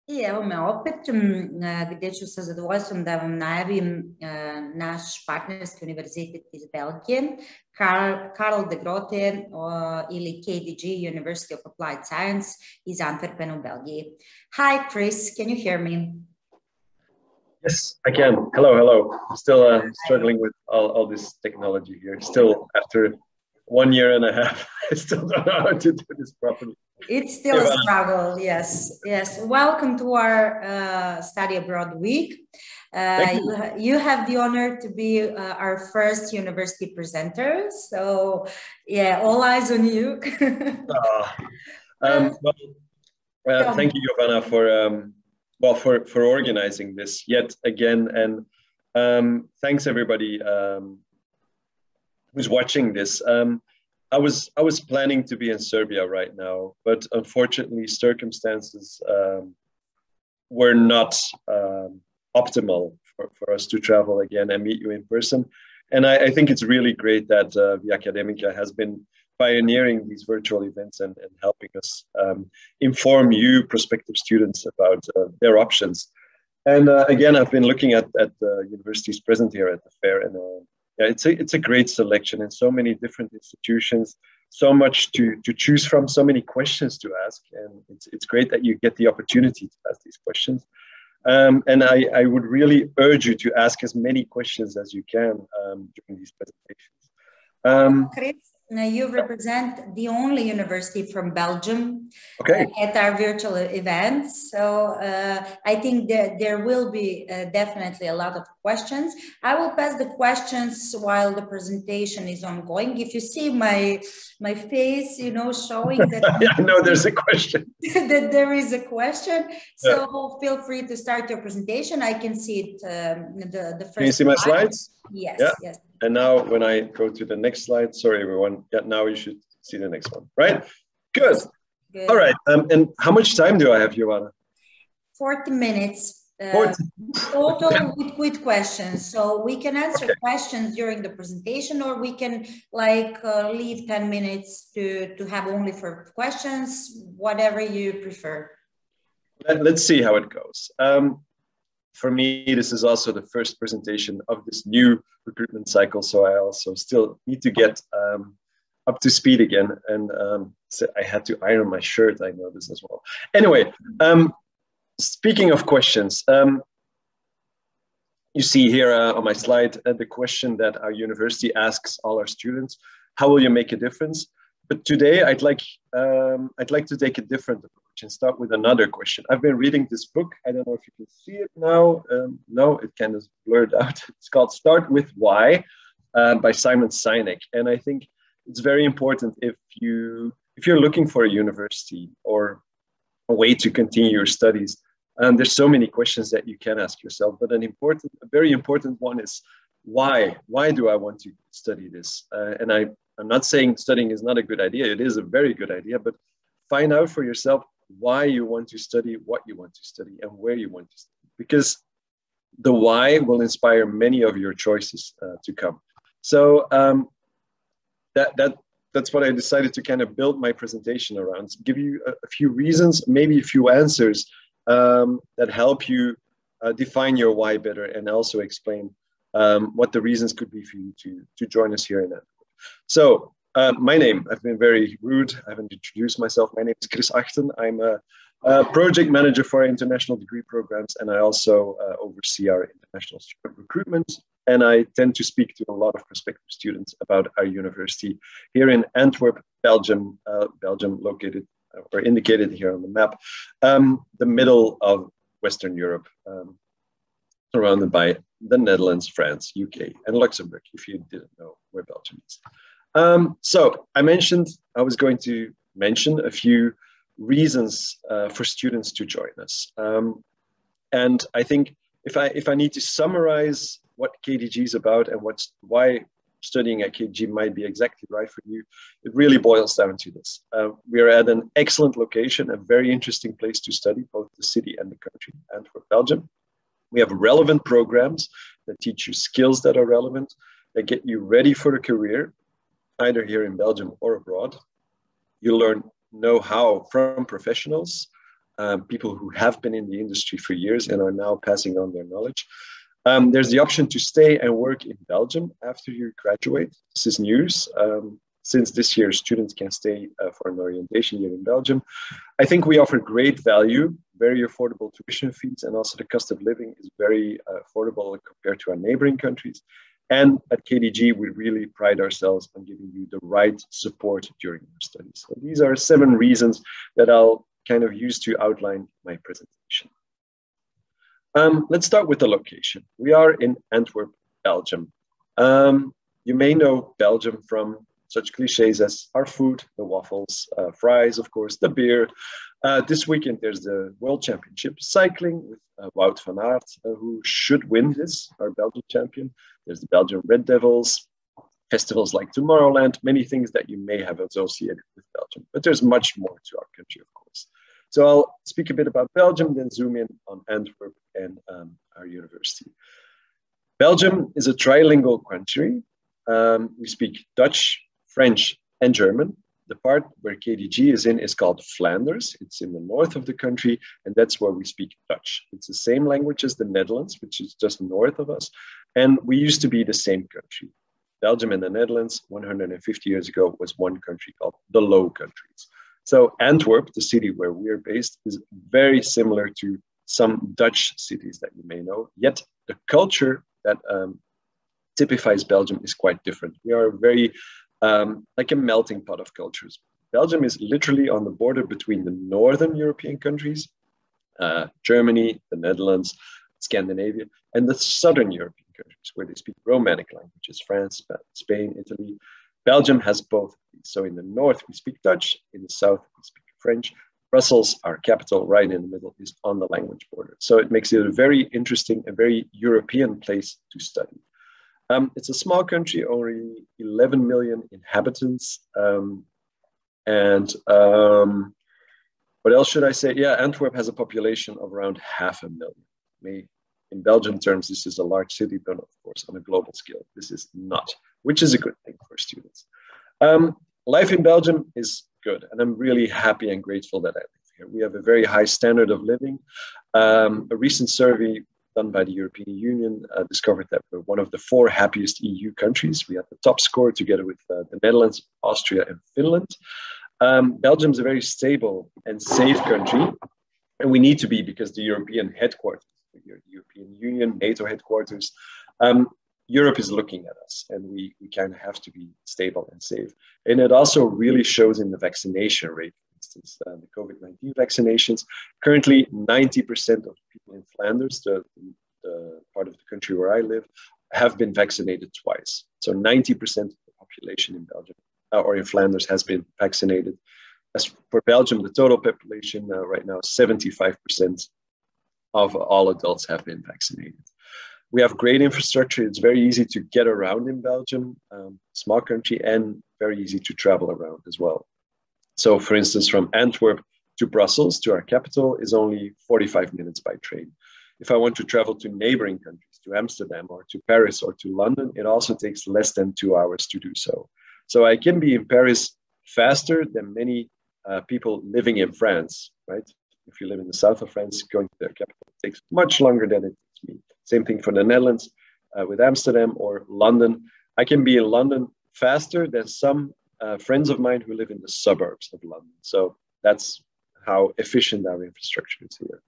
I evo me opet, gdje ću sa zadovoljstvom da vam najavim naš partnerski univerzitet iz Belgije, Karl de Grote ili KDG, University of Applied Science iz Antwerpena u Belgiji. Hi Chris, can you hear me? Yes, I can. Hello, hello. I'm still struggling with all this technology here. Still, after 1 year and a half, I still don't know how to do this properly. It's still a struggle, yes, yes. Welcome to our Study Abroad Week. You have the honor to be our first university presenter. So, yeah, all eyes on you. Thank you, Giovanna, for organizing this yet again, and thanks everybody who's watching this. I was planning to be in Serbia right now, but unfortunately circumstances were not optimal for us to travel again and meet you in person. And I think it's really great that the Academica has been pioneering these virtual events and helping us inform you, prospective students, about their options. And again, I've been looking at the universities present here at the fair, and yeah, it's a great selection, and so many different institutions, so much to choose from, so many questions to ask, and it's great that you get the opportunity to ask these questions. And I would really urge you to ask as many questions as you can during these presentations. Chris, you represent the only university from Belgium at our virtual event. So I think that there will be definitely a lot of questions. I will pass the questions while the presentation is ongoing. If you see my face, you know, showing that I know there's a question. that there is a question. So feel free to start your presentation. I can see it. The first. Can you see my slides? Yes. Yeah. Yes. And now when I go to the next slide, sorry everyone, yeah, now you should see the next one, right? Good. All right, and how much time do I have, Giovanna? 40 minutes 40. total with questions. So we can answer questions during the presentation, or we can leave 10 minutes to have only for questions, whatever you prefer. Let's see how it goes. For me, this is also the first presentation of this new recruitment cycle, so I also still need to get up to speed again. And so I had to iron my shirt, I know this as well. Anyway, speaking of questions, you see here on my slide the question that our university asks all our students: how will you make a difference? But today I'd like to take a different approach and start with another question. I've been reading this book. I don't know if you can see it now. No, it kind of blurred out. It's called Start With Why by Simon Sinek. And I think it's very important if you're looking for a university or a way to continue your studies. There's so many questions that you can ask yourself, but a very important one is why? Why do I want to study this? And I'm not saying studying is not a good idea. It is a very good idea, but find out for yourself why you want to study, what you want to study, and where you want to study. Because the why will inspire many of your choices to come. So that's what I decided to kind of build my presentation around. Give you a few reasons, maybe a few answers that help you define your why better, and also explain what the reasons could be for you to join us here in Antwerp. So my name, I've been very rude, I haven't introduced myself. My name is Chris Achten. I'm a project manager for our international degree programs, and I also oversee our international student recruitment. And I tend to speak to a lot of prospective students about our university here in Antwerp, Belgium, located or indicated here on the map, the middle of Western Europe, surrounded by the Netherlands, France, UK, and Luxembourg, if you didn't know where Belgium is. So I was going to mention a few reasons for students to join us. And I think if I need to summarize what KDG is about and why studying at KDG might be exactly right for you, it really boils down to this. We are at an excellent location, a very interesting place to study, both the city and the country, Antwerp, Belgium. We have relevant programs that teach you skills that are relevant, that get you ready for a career, either here in Belgium or abroad. You learn know-how from professionals. people who have been in the industry for years and are now passing on their knowledge. There's the option to stay and work in Belgium after you graduate. This is news. Since this year, students can stay for an orientation year in Belgium. I think we offer great value, very affordable tuition fees, and also the cost of living is very affordable compared to our neighboring countries. And at KDG, we really pride ourselves on giving you the right support during your studies. So these are 7 reasons that I'll kind of use to outline my presentation. Let's start with the location. We are in Antwerp, Belgium. You may know Belgium from such cliches as our food, the waffles, fries, of course, the beer. This weekend, there's the World Championship Cycling with Wout van Aert, who should win this, our Belgian champion. There's the Belgian Red Devils, festivals like Tomorrowland, many things that you may have associated with Belgium. But there's much more to our country, of course. So I'll speak a bit about Belgium, then zoom in on Antwerp and our university. Belgium is a trilingual country. We speak Dutch, French, and German. The part where KDG is in is called Flanders. It's in the north of the country, and that's where we speak Dutch. It's the same language as the Netherlands, which is just north of us. And we used to be the same country. Belgium and the Netherlands, 150 years ago, was one country called the Low Countries. So Antwerp, the city where we're based, is very similar to some Dutch cities that you may know, yet the culture that typifies Belgium is quite different. We are very like a melting pot of cultures. Belgium is literally on the border between the Northern European countries, Germany, the Netherlands, Scandinavia, and the Southern European countries where they speak Romanic languages, France, Spain, Italy. Belgium has both of these. So in the north, we speak Dutch. In the south, we speak French. Brussels, our capital, right in the middle, is on the language border. So it makes it a very interesting, a very European place to study. It's a small country, only 11 million inhabitants. What else should I say? Yeah, Antwerp has a population of around 500,000. In Belgian terms, this is a large city, but of course, on a global scale, this is not, which is a good thing for students. Life in Belgium is good, and I'm really happy and grateful that I live here. We have a very high standard of living. A recent survey done by the European Union discovered that we're one of the 4 happiest EU countries. We have the top score together with the Netherlands, Austria, and Finland. Belgium is a very stable and safe country, and we need to be because the European headquarters, the European Union, NATO headquarters, Europe is looking at us, and we kind of have to be stable and safe. And it also really shows in the vaccination rate. For instance, the COVID-19 vaccinations. Currently, 90% of people in Flanders, the part of the country where I live, have been vaccinated twice. So 90% of the population in Belgium or in Flanders has been vaccinated. As for Belgium, the total population right now, 75% of all adults have been vaccinated. We have great infrastructure. It's very easy to get around in Belgium, small country, and very easy to travel around as well. So for instance, from Antwerp to Brussels, to our capital, is only 45 minutes by train. If I want to travel to neighboring countries, to Amsterdam or to Paris or to London, it also takes less than 2 hours to do so. So I can be in Paris faster than many people living in France, right? If you live in the south of France, going to their capital takes much longer than it takes me. Same thing for the Netherlands with Amsterdam or London. I can be in London faster than some friends of mine who live in the suburbs of London. So that's how efficient our infrastructure is here.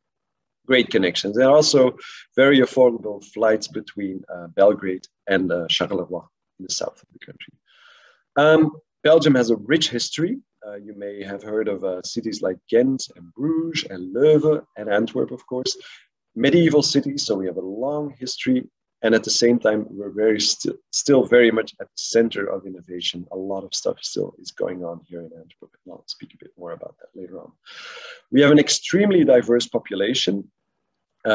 Great connections, and also very affordable flights between Belgrade and Charleroi in the south of the country. Belgium has a rich history. You may have heard of cities like Ghent and Bruges and Leuven and Antwerp, of course. Medieval cities, so we have a long history, and at the same time, we're still very much at the center of innovation. A lot of stuff still is going on here in Antwerp, and I'll speak a bit more about that later on. We have an extremely diverse population,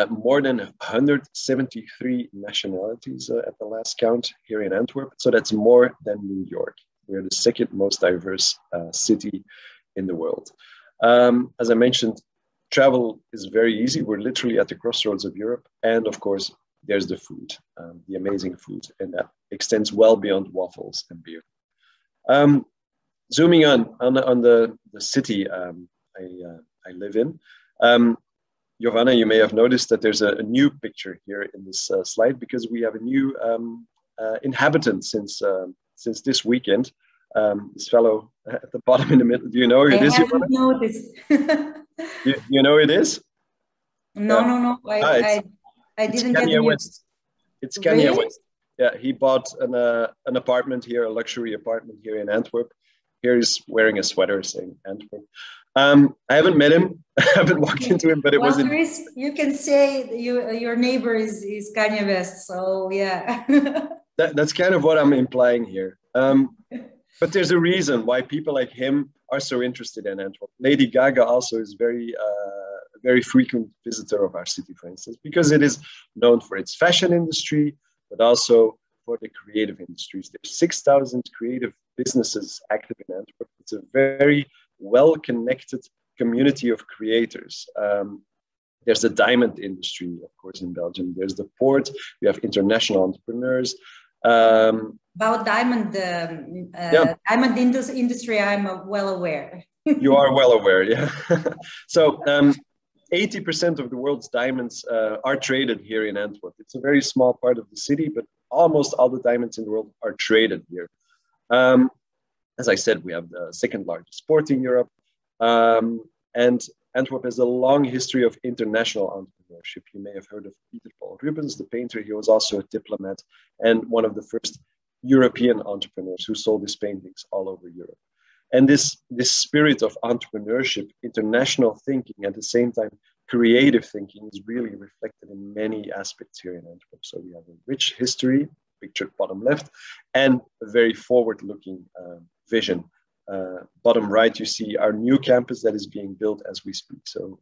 more than 173 nationalities at the last count here in Antwerp, so that's more than New York. We're the second most diverse city in the world. As I mentioned, travel is very easy. We're literally at the crossroads of Europe. And of course, there's the food, the amazing food. And that extends well beyond waffles and beer. Zooming on the city I live in, Giovanna, you may have noticed that there's a new picture here in this slide because we have a new inhabitant since this weekend. This fellow at the bottom in the middle. Do you know who it is? I haven't noticed. you know who it is? No. I didn't get Kanye West. It's Kanye really? West. Yeah, he bought an apartment here, a luxury apartment here in Antwerp. Here he's wearing a sweater saying Antwerp. I haven't met him. I haven't walked into him, but it was. Chris, you can say your neighbor is Kanye West. So yeah. That's kind of what I'm implying here. But there's a reason why people like him are so interested in Antwerp. Lady Gaga also is a very frequent visitor of our city, for instance, because it is known for its fashion industry, but also for the creative industries. There's 6,000 creative businesses active in Antwerp. It's a very well-connected community of creators. There's the diamond industry, of course, in Belgium. There's the port. We have international entrepreneurs. About diamond, diamond industry, I'm well aware. You are well aware, yeah. So 80% of the world's diamonds are traded here in Antwerp. It's a very small part of the city, but almost all the diamonds in the world are traded here. As I said, we have the second largest port in Europe. And Antwerp has a long history of international entrepreneurship. You may have heard of Peter Paul Rubens, the painter. He was also a diplomat and one of the first European entrepreneurs who sold his paintings all over Europe. And this spirit of entrepreneurship, international thinking, at the same time, creative thinking is really reflected in many aspects here in Antwerp. So we have a rich history, pictured bottom left, and a very forward-looking vision. Bottom right, you see our new campus that is being built as we speak. So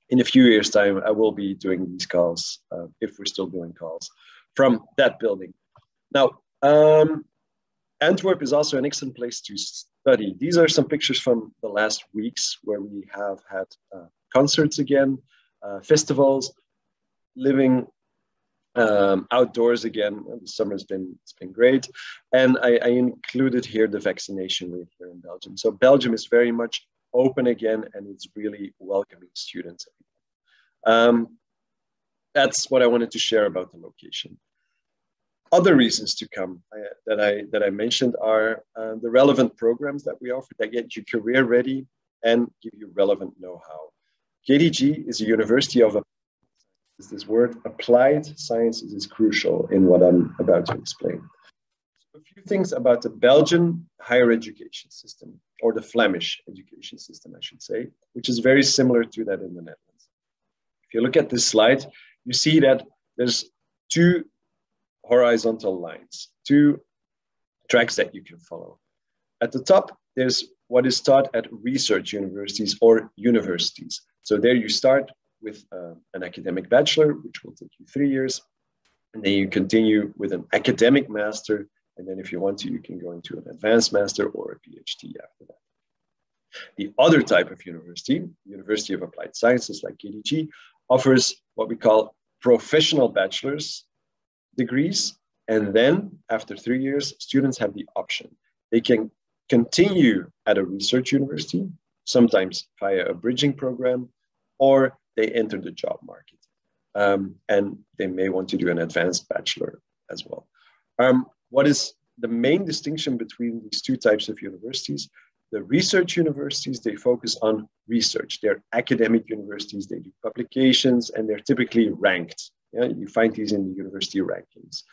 in a few years' time, I will be doing these calls, if we're still doing calls, from that building. Now, Antwerp is also an excellent place to study. These are some pictures from the last weeks where we have had concerts again, festivals, living outdoors again. The summer's been great. And I included here the vaccination rate here in Belgium. So Belgium is very much open again, and it's really welcoming students. That's what I wanted to share about the location. Other reasons to come that I mentioned are the relevant programs that we offer that get you career ready and give you relevant know-how. KDG is a university of this word applied sciences is crucial in what I'm about to explain. So a few things about the Belgian higher education system, or the Flemish education system, I should say, which is very similar to that in the Netherlands. If you look at this slide, you see that there's two horizontal lines, two tracks that you can follow. At the top, there's what is taught at research universities or universities. So there you start with an academic bachelor, which will take you 3 years. And then you continue with an academic master. And then if you want to, you can go into an advanced master or a PhD after that. The other type of university, University of Applied Sciences like KDG, offers what we call professional bachelor's degrees. And then after 3 years, students have the option. They can continue at a research university, sometimes via a bridging program, or they enter the job market. And they may want to do an advanced bachelor as well. What is the main distinction between these two types of universities? The research universities, they focus on research. They're academic universities, they do publications, and they're typically ranked. Yeah? You find these in the university rankings.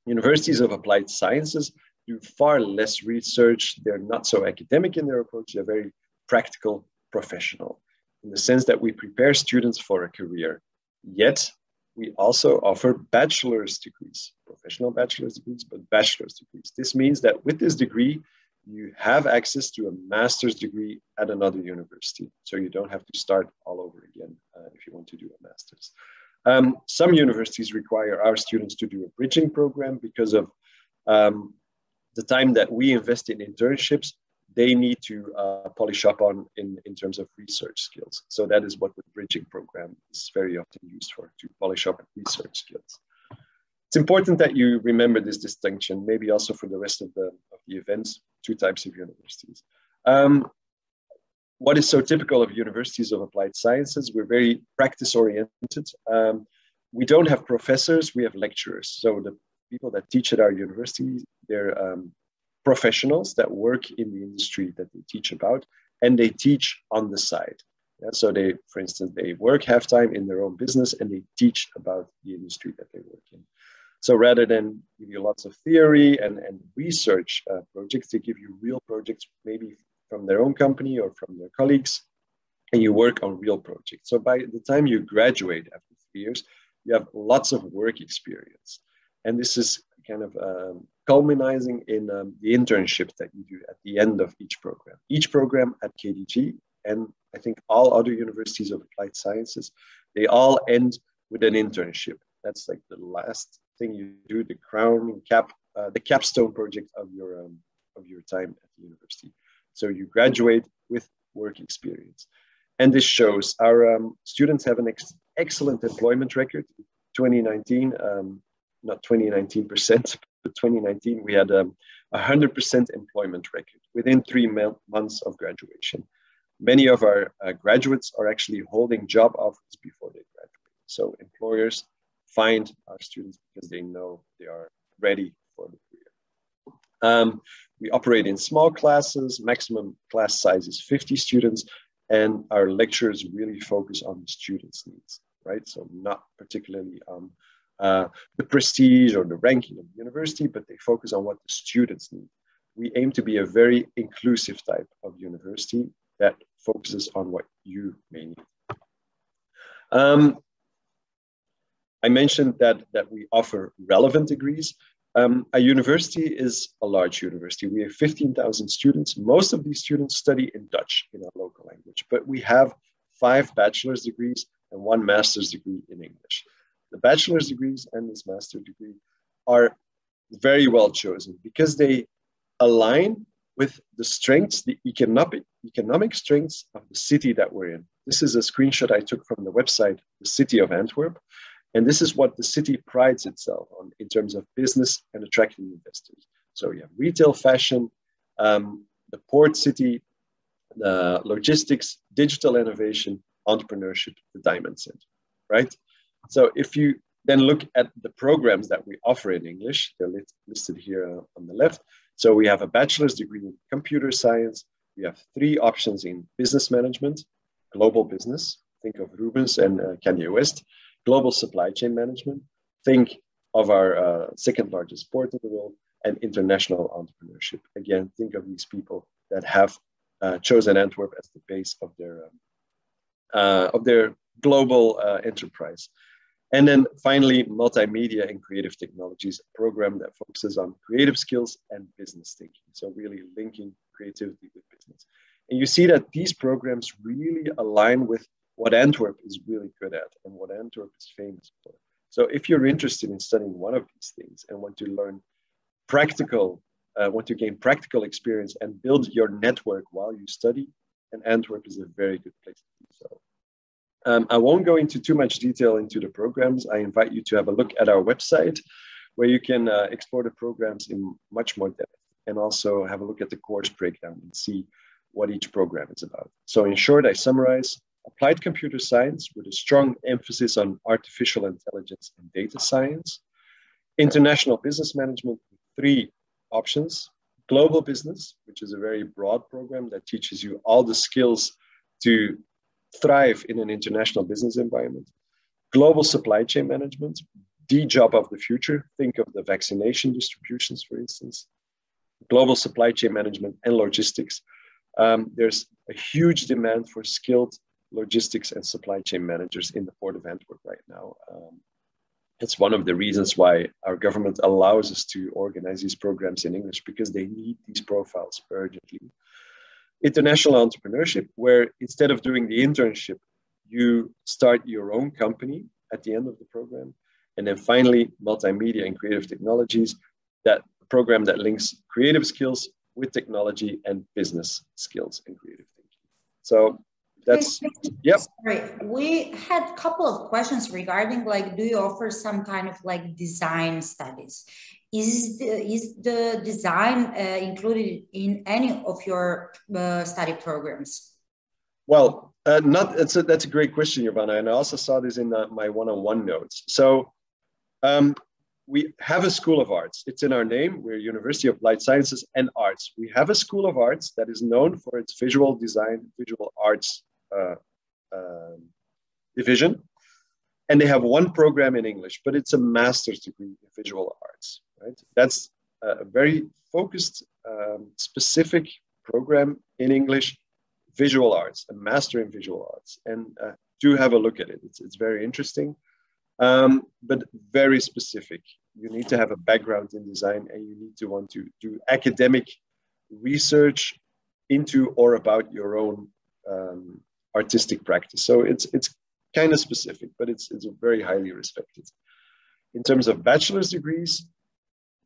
Universities of applied sciences do far less research. They're not so academic in their approach. They're very practical, professional, in the sense that we prepare students for a career. Yet, we also offer bachelor's degrees, professional bachelor's degrees, but bachelor's degrees. This means that with this degree, you have access to a master's degree at another university. So you don't have to start all over again if you want to do a master's. Some universities require our students to do a bridging program because of the time that we invest in internships. They need to polish up on in terms of research skills. So that is what the bridging program is very often used for, to polish up research skills. It's important that you remember this distinction, maybe also for the rest of the events, two types of universities. what is so typical of universities of applied sciences, we're very practice oriented. We don't have professors, we have lecturers. So the people that teach at our university, they're professionals that work in the industry that they teach about, and they teach on the side. Yeah, so they, for instance, they work half-time in their own business and they teach about the industry that they work in. So rather than give you lots of theory and research projects, they give you real projects, maybe from their own company or from their colleagues, and you work on real projects. So by the time you graduate after 3 years, you have lots of work experience. And this is kind of culminating in the internship that you do at the end of each program. Each program at KDG, and I think all other universities of applied sciences, they all end with an internship. That's like the last thing you do, the crowning cap, the capstone project of your time at the university. So you graduate with work experience. And this shows our students have an excellent employment record. 2019, not 2019%, but 2019, we had 100% employment record within 3 months of graduation. Many of our graduates are actually holding job offers before they graduate. So employers find our students because they know they are ready for the career. We operate in small classes, maximum class size is 50 students, and our lecturers really focus on the students' needs, right? So not particularly on the prestige or the ranking of the university, but they focus on what the students need. We aim to be a very inclusive type of university that focuses on what you may need. I mentioned that we offer relevant degrees. A university is a large university. We have 15,000 students. Most of these students study in Dutch, in our local language, but we have 5 bachelor's degrees and 1 master's degree in English. The bachelor's degrees and this master's degree are very well chosen because they align with the strengths, the economic strengths of the city that we're in. This is a screenshot I took from the website, the city of Antwerp. And this is what the city prides itself on in terms of business and attracting investors. So you have retail, fashion, the port city, the logistics, digital innovation, entrepreneurship, the diamond center, right? So if you then look at the programs that we offer in English, they're listed here on the left. So we have a bachelor's degree in computer science. We have 3 options in business management, global business, think of Rubens and Kanye West, global supply chain management, think of our second largest port in the world, and international entrepreneurship. Again, think of these people that have chosen Antwerp as the base of their global enterprise. And then finally, multimedia and creative technologies, a program that focuses on creative skills and business thinking. So really linking creativity with business. And you see that these programs really align with what Antwerp is really good at and what Antwerp is famous for. So if you're interested in studying one of these things and want to learn want to gain practical experience and build your network while you study, then Antwerp is a very good place to do so. I won't go into too much detail into the programs. I invite you to have a look at our website where you can explore the programs in much more depth and also have a look at the course breakdown and see what each program is about. So in short, I summarize applied computer science with a strong emphasis on artificial intelligence and data science, international business management with 3 options, global business, which is a very broad program that teaches you all the skills to thrive in an international business environment, global supply chain management, the job of the future, think of the vaccination distributions, for instance, global supply chain management and logistics. There's a huge demand for skilled logistics and supply chain managers in the Port of Antwerp right now. It's one of the reasons why our government allows us to organize these programs in English, because they need these profiles urgently. International entrepreneurship, where instead of doing the internship, you start your own company at the end of the program. And then finally, multimedia and creative technologies, that program that links creative skills with technology and business skills and creative thinking. So that's, yep. Sorry, we had a couple of questions regarding, like, do you offer some kind of like design studies? Is the design included in any of your study programs? Well, that's a great question, Giovanna, and I also saw this in my one-on-one notes. So we have a School of Arts. It's in our name. We're University of Applied Sciences and Arts. We have a School of Arts that is known for its visual design, visual arts division. And they have one program in English, but it's a master's degree in visual arts, right? That's a very focused, specific program in English, visual arts, a master in visual arts. And do have a look at it. It's very interesting. But very specific. You need to have a background in design and you need to want to do academic research into or about your own artistic practice. So it's kind of specific, but it's very highly respected. In terms of bachelor's degrees,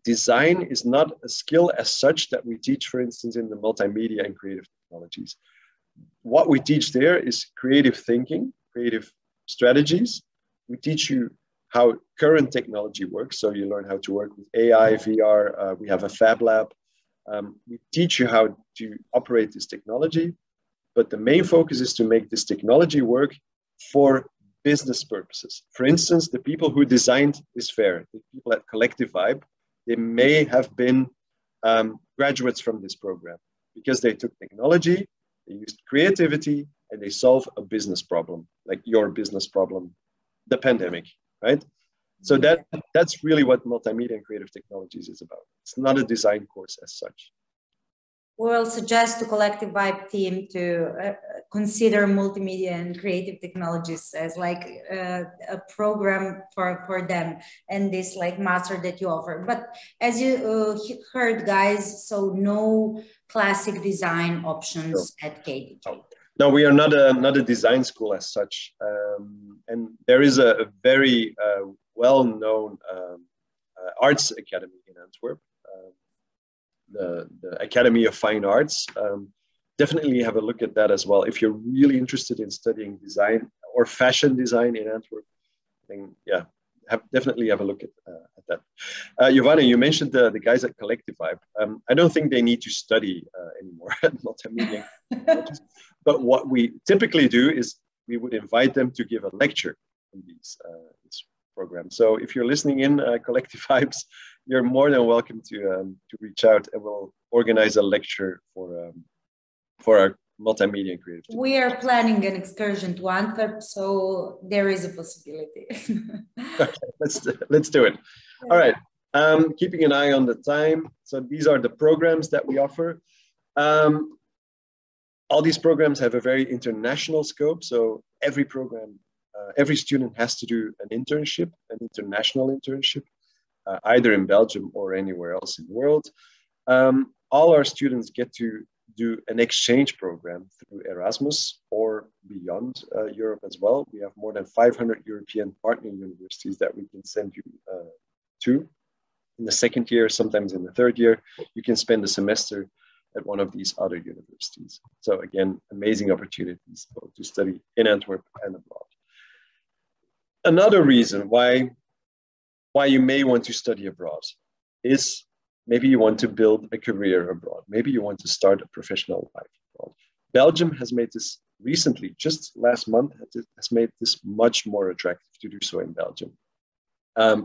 design is not a skill as such that we teach, for instance, in the multimedia and creative technologies. What we teach there is creative thinking, creative strategies. We teach you how current technology works. So you learn how to work with AI, VR. We have a Fab Lab. We teach you how to operate this technology. But the main focus is to make this technology work for business purposes. For instance, the people who designed this fair, the people at Collective Vibe, they may have been graduates from this program because they took technology, they used creativity, and they solve a business problem, like your business problem, the pandemic, right? So that's really what multimedia and creative technologies is about. It's not a design course as such. We'll suggest to Collective Vibe team to consider multimedia and creative technologies as like a program for them and this like master that you offer. But as you heard, guys, so no classic design options at KDG. No, we are not a design school as such. And there is a very well-known arts academy in Antwerp, the Academy of Fine Arts. Definitely have a look at that as well. If you're really interested in studying design or fashion design in Antwerp, then yeah, definitely have a look at that. Giovanna, you mentioned the guys at Collective Vibe. I don't think they need to study anymore at multimedia. But what we typically do is we would invite them to give a lecture in these programs. So if you're listening in, Collective Vibes, you're more than welcome to reach out, and we'll organize a lecture for our multimedia and creative. We are planning an excursion to Antwerp, so there is a possibility. Okay, let's do it. All right. Keeping an eye on the time. So these are the programs that we offer. All these programs have a very international scope. So every program, every student has to do an internship, an international internship, either in Belgium or anywhere else in the world. All our students get to do an exchange program through Erasmus or beyond Europe as well. We have more than 500 European partner universities that we can send you to. In the second year, sometimes in the third year, you can spend a semester at one of these other universities. So again, amazing opportunities to study in Antwerp and abroad. Another reason why you may want to study abroad is maybe you want to build a career abroad. Maybe you want to start a professional life abroad. Belgium has made this recently, just last month, has made this much more attractive to do so in Belgium.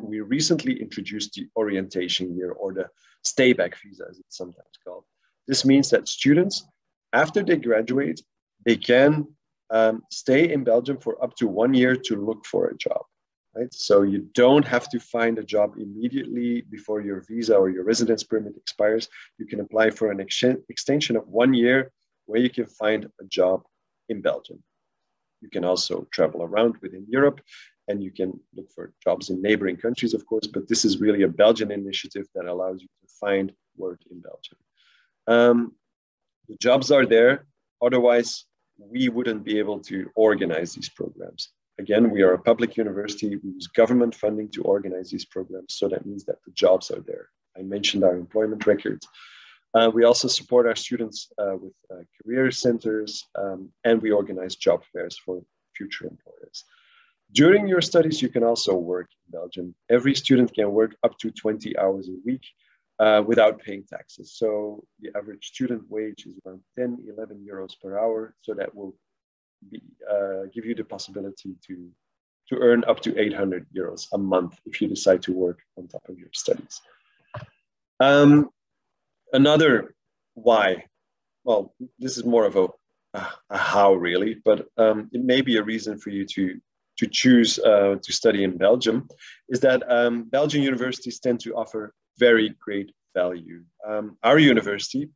We recently introduced the orientation year, or the stay-back visa, as it's sometimes called. This means that students, after they graduate, they can stay in Belgium for up to 1 year to look for a job. Right? So you don't have to find a job immediately before your visa or your residence permit expires. You can apply for an extension of 1 year where you can find a job in Belgium. You can also travel around within Europe, and you can look for jobs in neighboring countries, of course, but this is really a Belgian initiative that allows you to find work in Belgium. The jobs are there. Otherwise, we wouldn't be able to organize these programs. Again, we are a public university. We use government funding to organize these programs. So that means that the jobs are there. I mentioned our employment records. We also support our students with career centers, and we organize job fairs for future employers. During your studies, you can also work in Belgium. Every student can work up to 20 hours a week without paying taxes. So the average student wage is around 10, 11 euros per hour. So that will give you the possibility to earn up to 800 euros a month if you decide to work on top of your studies. Another why, well, this is more of a how really, but it may be a reason for you to choose to study in Belgium, is that Belgian universities tend to offer very great value. Our university,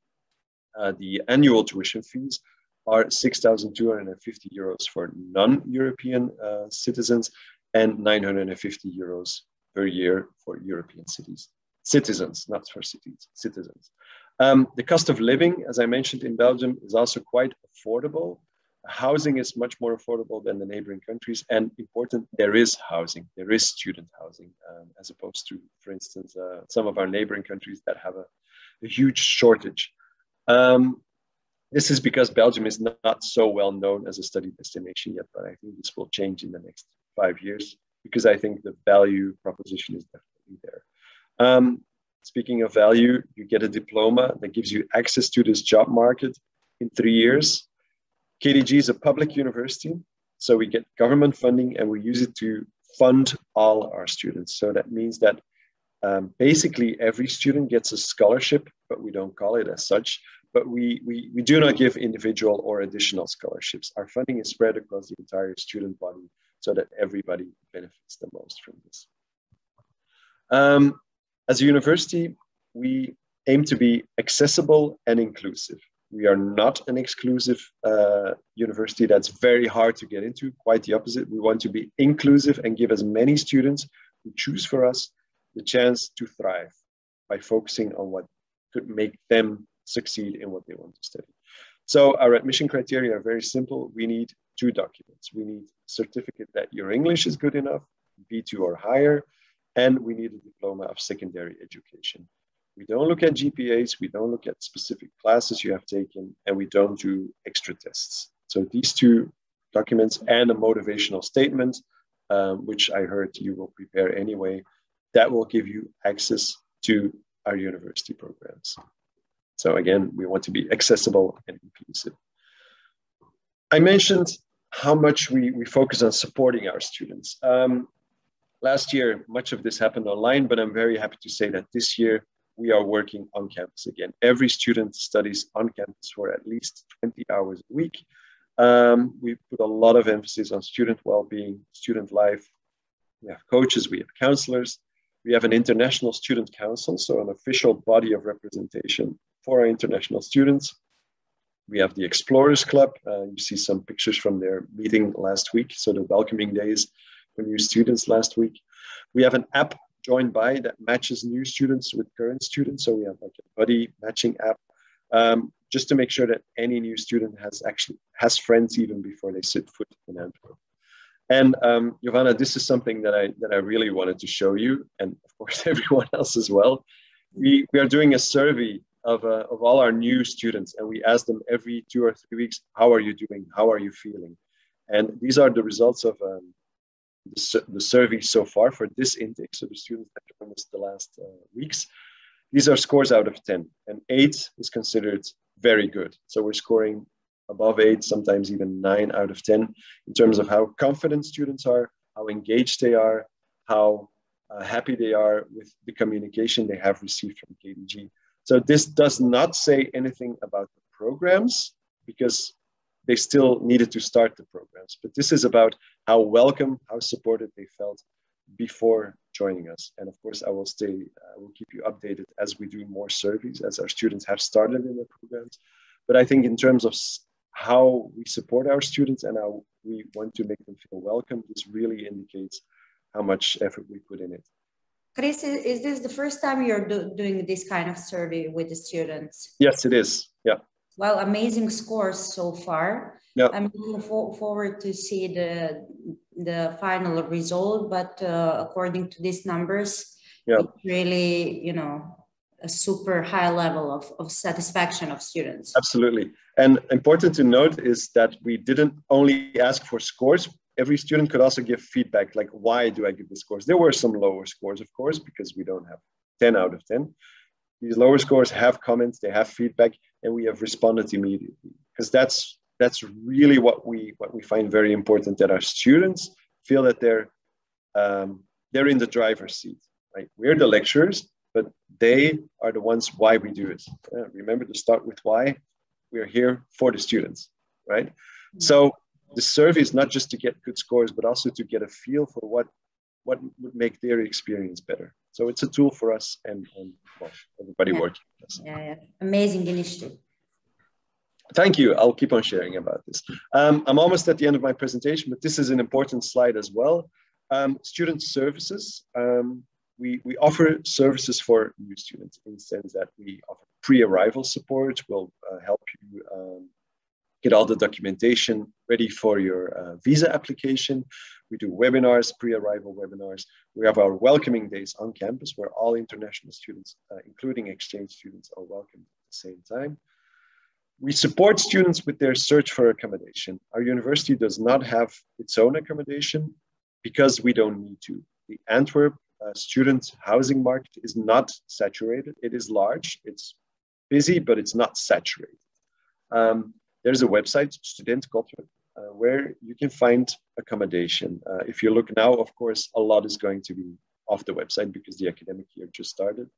the annual tuition fees are 6,250 euros for non-European citizens and 950 euros per year for European citizens, not for cities, citizens. The cost of living, as I mentioned, in Belgium is also quite affordable. Housing is much more affordable than the neighboring countries, and important, there is housing, there is student housing, as opposed to, for instance, some of our neighboring countries that have a huge shortage. This is because Belgium is not so well known as a study destination yet, but I think this will change in the next 5 years, because I think the value proposition is definitely there. Speaking of value, you get a diploma that gives you access to this job market in 3 years. KDG is a public university, so we get government funding and we use it to fund all our students. So that means that basically every student gets a scholarship, but we don't call it as such. But we do not give individual or additional scholarships. Our funding is spread across the entire student body so that everybody benefits the most from this. As a university, we aim to be accessible and inclusive. We are not an exclusive university that's very hard to get into, quite the opposite. We want to be inclusive and give as many students who choose for us the chance to thrive by focusing on what could make them succeed in what they want to study. So our admission criteria are very simple. We need 2 documents. We need a certificate that your English is good enough, B2 or higher, and we need a diploma of secondary education. We don't look at GPAs, we don't look at specific classes you have taken, and we don't do extra tests. So these 2 documents and a motivational statement, which I heard you will prepare anyway, that will give you access to our university programs. So again, we want to be accessible and inclusive. I mentioned how much we focus on supporting our students. Last year, much of this happened online, but I'm very happy to say that this year we are working on campus again. Every student studies on campus for at least 20 hours a week. We put a lot of emphasis on student well-being, student life. We have coaches, we have counselors. We have an international student council, so an official body of representation for our international students. We have the Explorers Club. You see some pictures from their meeting last week, so the welcoming days for new students last week. We have an app joined by that matches new students with current students. So we have like a buddy matching app, just to make sure that any new student has friends even before they set foot in Antwerp. And Giovanna, this is something that I really wanted to show you, and of course everyone else as well. We are doing a survey of all our new students, and we ask them every 2 or 3 weeks, how are you doing? How are you feeling? And these are the results of the survey so far for this intake. So the students that joined us the last weeks. These are scores out of 10, and 8 is considered very good. So we're scoring above 8, sometimes even 9 out of 10 in terms of how confident students are, how engaged they are, how happy they are with the communication they have received from KDG. So this does not say anything about the programs, because they still needed to start the programs. But this is about how welcome, how supported they felt before joining us. And of course, I will keep you updated as we do more surveys, as our students have started in the programs. But I think in terms of how we support our students and how we want to make them feel welcome, this really indicates how much effort we put in it. Chris, is this the first time you're doing this kind of survey with the students? Yes, it is. Yeah. Well, amazing scores so far. Yeah. I'm looking forward to see the final result, but according to these numbers, yeah, it's really, you know, a super high level of satisfaction of students. Absolutely. And important to note is that we didn't only ask for scores. Every student could also give feedback, like, why do I give the scores? There were some lower scores, of course, because we don't have 10 out of 10. These lower scores have comments, they have feedback, and we have responded immediately, because that's that's really what we find very important, that our students feel that they're in the driver's seat, right? We're the lecturers, but they are the ones why we do it. Remember to start with why. We're here for the students, right? So the survey is not just to get good scores, but also to get a feel for what would make their experience better. So it's a tool for us and well, everybody working with us. Yeah, amazing initiative. Thank you. I'll keep on sharing about this. I'm almost at the end of my presentation, but this is an important slide as well. Student services. We offer services for new students in the sense that we offer pre-arrival support. We'll help you get all the documentation ready for your visa application. We do webinars, pre-arrival webinars. We have our welcoming days on campus where all international students, including exchange students, are welcomed at the same time. We support students with their search for accommodation. Our university does not have its own accommodation because we don't need to. The Antwerp student housing market is not saturated. It is large, it's busy, but it's not saturated. There's a website, Studentkotter, where you can find accommodation. If you look now, of course, a lot is going to be off the website because the academic year just started.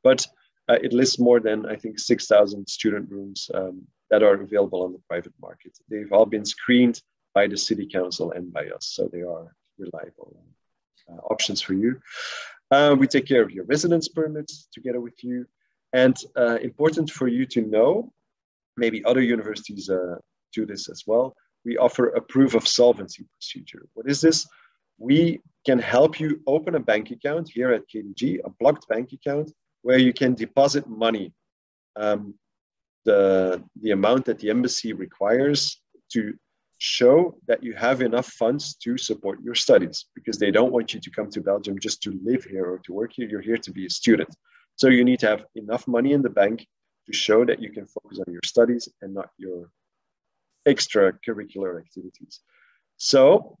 But it lists more than, I think, 6,000 student rooms that are available on the private market. They've all been screened by the city council and by us, so they are reliable options for you. We take care of your residence permits together with you. And important for you to know, maybe other universities do this as well, we offer a proof of solvency procedure. What is this? We can help you open a bank account here at KDG, a blocked bank account, where you can deposit money, the amount that the embassy requires to show that you have enough funds to support your studies, because they don't want you to come to Belgium just to live here or to work here. You're here to be a student. So you need to have enough money in the bank to show that you can focus on your studies and not your extracurricular activities. So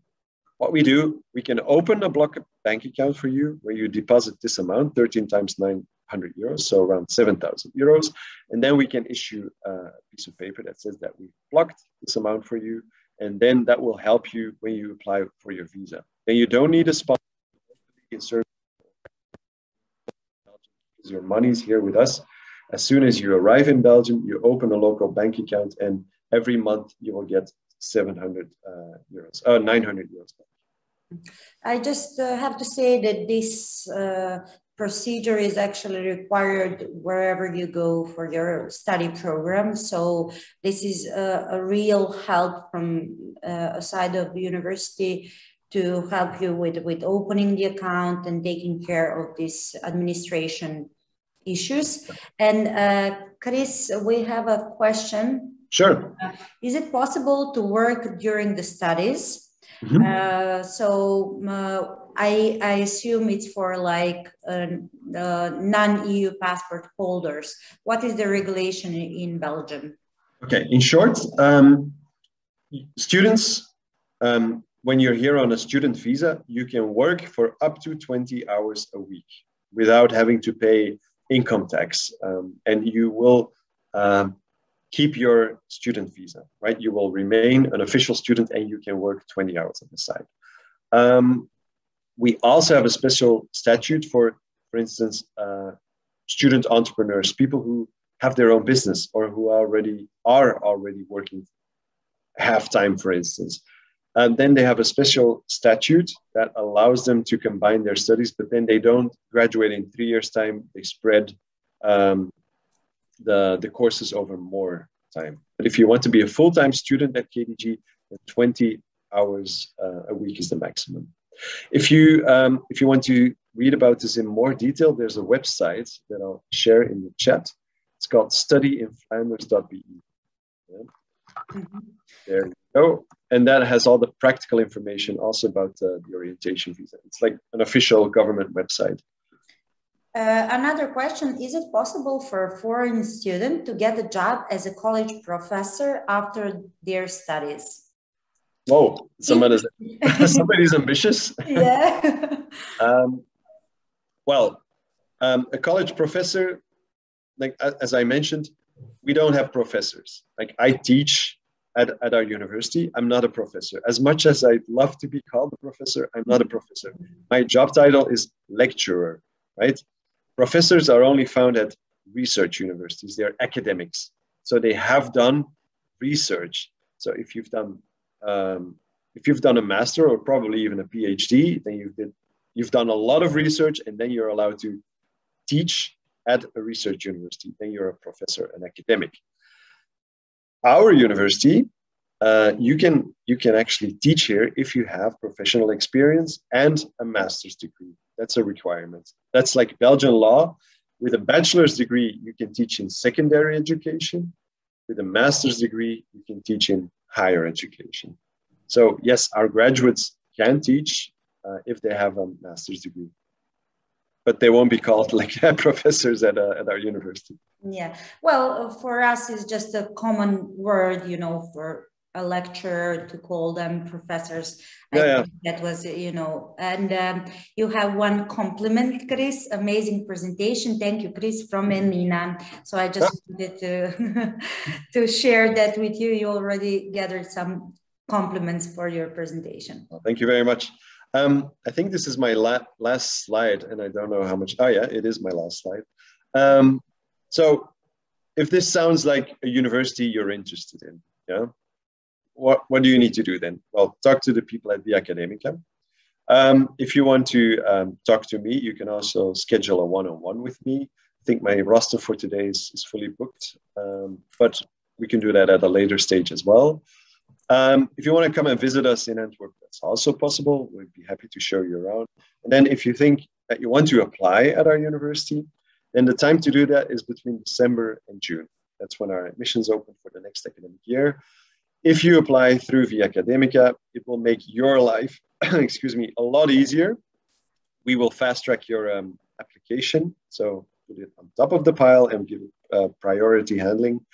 what we do, we can open a block bank account for you where you deposit this amount, 13 times 900 euros, so around 7,000 euros. And then we can issue a piece of paper that says that we've blocked this amount for you. And then that will help you when you apply for your visa. Then you don't need a sponsor. Your money's here with us. As soon as you arrive in Belgium, you open a local bank account, and every month you will get 900 euros. I just have to say that this procedure is actually required wherever you go for your study program. So this is a real help from a side of the university to help you with opening the account and taking care of this administration issues. And Chris, we have a question. Sure. Is it possible to work during the studies? Mm-hmm. I assume it's for like non-EU passport holders. What is the regulation in Belgium? Okay, in short, students, when you're here on a student visa, you can work for up to 20 hours a week without having to pay income tax, and you will keep your student visa, right? You will remain an official student and you can work 20 hours on the side. We also have a special statute for instance, student entrepreneurs, people who have their own business or who are already working half-time, for instance. And then they have a special statute that allows them to combine their studies, but then they don't graduate in 3 years' time. They spread the courses over more time. But if you want to be a full-time student at KDG, then 20 hours a week is the maximum. If you want to read about this in more detail, there's a website that I'll share in the chat. It's called studyinflanders.be. Yeah. Mm-hmm. There you go. And that has all the practical information also about the orientation visa. It's like an official government website. Another question, is it possible for a foreign student to get a job as a college professor after their studies? Whoa, somebody's ambitious. Yeah. A college professor, like as I mentioned, we don't have professors. Like I teach at our university, I'm not a professor. As much as I'd love to be called a professor, I'm not a professor. My job title is lecturer, right? Professors are only found at research universities. They're academics. So they have done research. So if you've done a master or probably even a PhD, then you've done a lot of research, and then you're allowed to teach at a research university. Then you're a professor, an academic. Our university, you can actually teach here if you have professional experience and a master's degree. That's a requirement. That's like Belgian law. With a bachelor's degree, you can teach in secondary education. With a master's degree, you can teach in higher education. So yes, our graduates can teach if they have a master's degree, but they won't be called like professors at our university. Yeah, well, for us, it's just a common word, you know, for a lecturer to call them professors. I think that was, you know, and you have one compliment, Chris. Amazing presentation. Thank you, Chris, from Nina. So I just wanted to share that with you. You already gathered some compliments for your presentation. Well, thank you very much. I think this is my last slide, and I don't know how much. Oh yeah, it is my last slide. So if this sounds like a university you're interested in, yeah, what do you need to do then? Well, talk to the people at the Academica. If you want to talk to me, you can also schedule a one-on-one with me. I think my roster for today is fully booked, but we can do that at a later stage as well. If you want to come and visit us in Antwerp, that's also possible. We'd be happy to show you around. And then if you think that you want to apply at our university, then the time to do that is between December and June. That's when our admissions open for the next academic year. If you apply through Via Academica, it will make your life, excuse me, a lot easier. We will fast track your application. So put it on top of the pile and give it priority handling.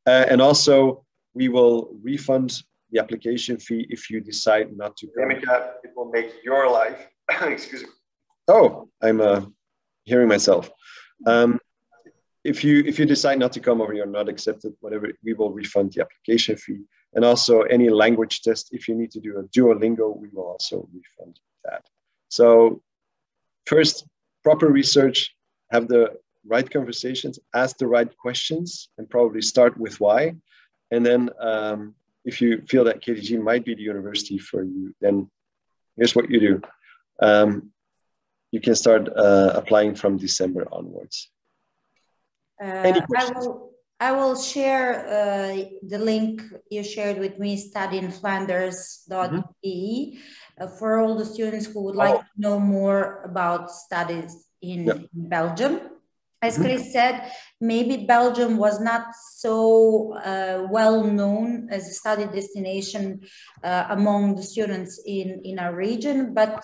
And also, we will refund the application fee if you decide not to come. It will make your life, excuse me. Oh, I'm hearing myself. If you decide not to come or you're not accepted, whatever, we will refund the application fee. And also any language test, if you need to do a Duolingo, we will also refund that. So first, proper research, have the right conversations, ask the right questions, and probably start with why. And then if you feel that KDG might be the university for you, then here's what you do. You can start applying from December onwards. I will share the link you shared with me, studyinflanders.be, for all the students who would like to know more about studies in Belgium. As Chris said, maybe Belgium was not so well known as a study destination among the students in our region, but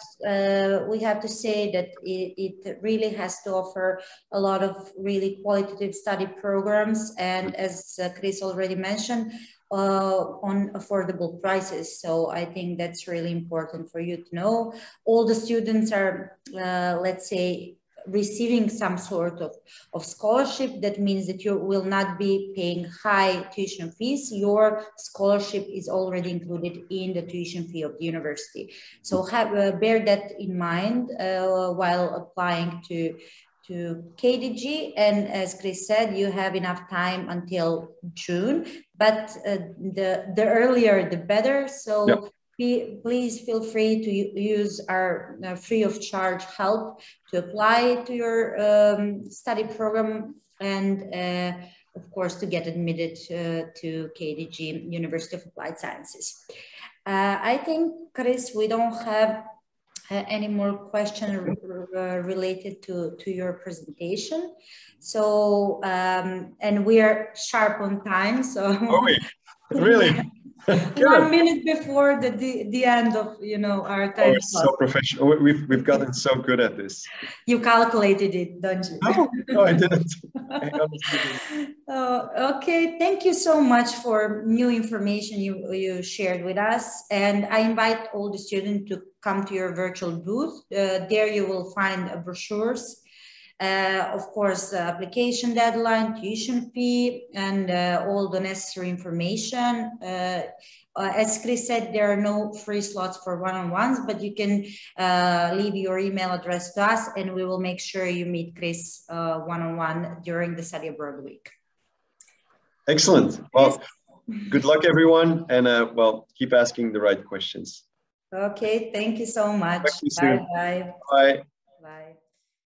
we have to say that it really has to offer a lot of really qualitative study programs, and as Chris already mentioned, on affordable prices. So I think that's really important for you to know. All the students are, let's say, receiving some sort of scholarship. That means that you will not be paying high tuition fees. Your scholarship is already included in the tuition fee of the university. So bear that in mind while applying to KDG. And as Chris said, you have enough time until June, but the earlier the better. So please feel free to use our free of charge help to apply to your study program, and of course to get admitted to KDG, University of Applied Sciences. I think, Chris, we don't have any more questions related to your presentation. So, and we are sharp on time. So, oh, wait. Really? 1 minute before the end of our time. Oh, so professional. We've gotten so good at this. You calculated it, don't you? No, I didn't. I honestly didn't. Okay, thank you so much for new information you shared with us, and I invite all the students to come to your virtual booth. There you will find brochures Of course, application deadline, tuition fee, and all the necessary information. As Chris said, there are no free slots for one-on-ones, but you can leave your email address to us, and we will make sure you meet Chris one-on-one during the Study Abroad week. Excellent. Well, good luck, everyone, and well, keep asking the right questions. Okay, thank you so much. Bye-bye. Bye. Bye. Bye.